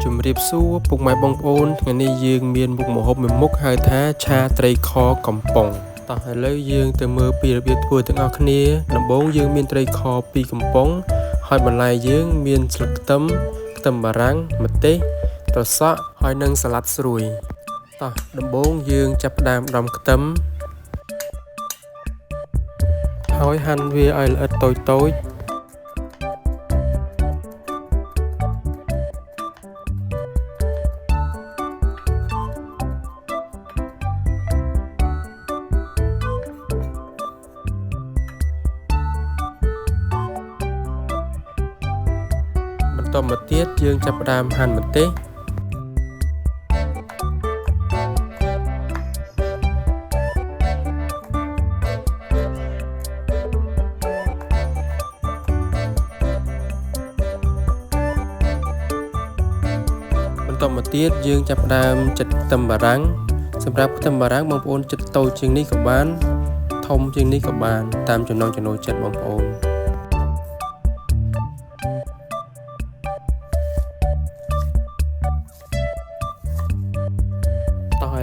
ជំរាបសួរពុកម៉ែបងប្អូនថ្ងៃនេះយើងមានមុខម្ហូបមួយមុខហៅថាឆាត្រីខកំប៉ុងតោះឥឡូវយើងទៅមើលពីរបៀបធ្វើទាំងអស់គ្នាដំបូងយើងមានត្រីខ2កំប៉ុងហើយបន្លែយើងមានស្លឹកខ្ទឹមបារាំងម្ទេសត្រសក់ហើយនិងសាឡាត់ស្រួយតោះដំបូងយើងចាប់ផ្ដើមដំខ្ទឹមហើយហាន់វាឲ្យល្អិតតូចបន្តមកទៀតយើងចាប់ផ្ដើមហាន់ម្ទេសបន្តមកទៀតយើងចាប់ផ្ដើមចិតខ្ទឹមបារាំងសម្រាប់ខ្ទឹមបារាំងបងប្អូនចិតតូចជាងនេះក៏បានធំជាងនេះក៏បានតាមចំណង់ចំណូលចិត្តបងប្អូន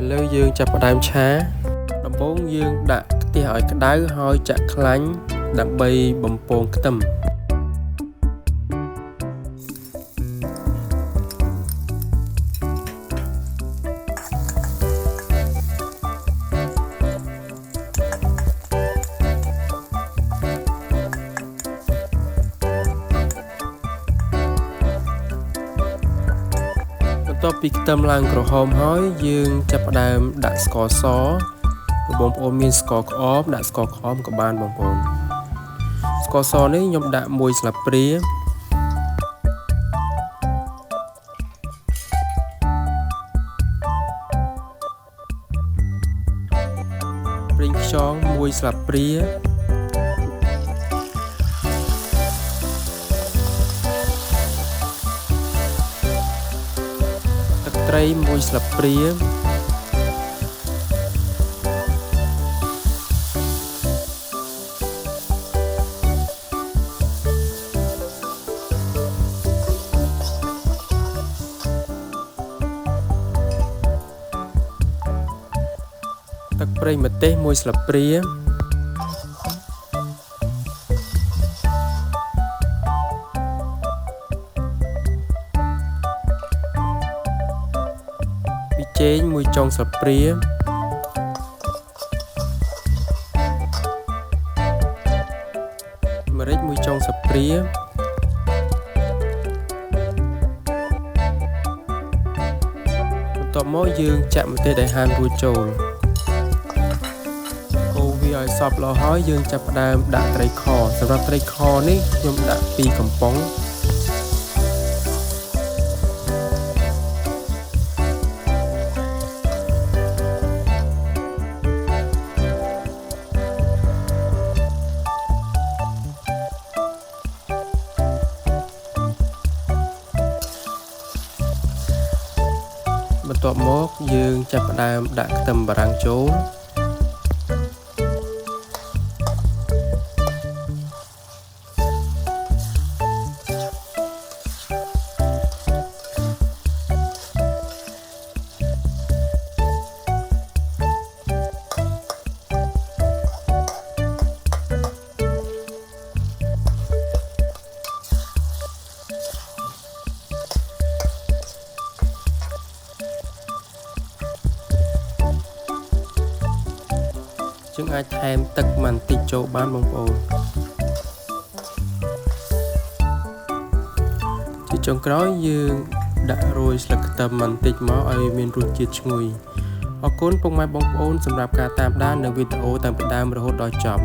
ឥឡូវយើងចាប់ផ្ដើមឆាដំបូងយើងដាក់ខ្ទះឲ្យក្តៅហើយចាក់ខ្លាញ់ដើម្បីបំពងខ្ទឹមបន្ទាប់ពីខ្ទឹមឡើងក្រហមហើយយើងចាប់ផ្ដើមដាក់ស្ករសបងប្អូនមានស្ករក្អមដាក់ស្ករក្អមក៏បានបងប្អូនស្ករសនេះខ្ញុំដាក់1ស្លាបព្រាប្រេងខ្យង1ស្លាបព្រាត្រី1ស្លាបព្រាទឹកប្រេងម្ទេស1ស្លាបព្រាចេង1ចុងស្លាបព្រាម្រេច1ចុងស្លាបព្រាបន្ទាប់មកយើងចាក់ម្ទេសដែលហាន់រួចចូលកូរវាឲ្យសព្វល្អហើយយើងចាប់ផ្ដើមដាក់ត្រីខសម្រាប់ត្រីខនេះខ្ញុំដាក់2កំប៉ុងបន្ទាប់មកយើងចាប់ផ្ដើមដាក់ខ្ទឹមបារាំងចូលយើងអាចថែមទឹកបន្តិចចូលបានបងប្អូនជាចុងក្រោយយើងដាក់រោយស្លឹកខ្ទឹមបន្តិចមកឲ្យមានរសជាតិឈ្ងុយអរគុណពុកម៉ែបងប្អូនសម្រាប់ការតាមដាននៅវីដេអូតាំងពីដើមរហូតដល់ចប់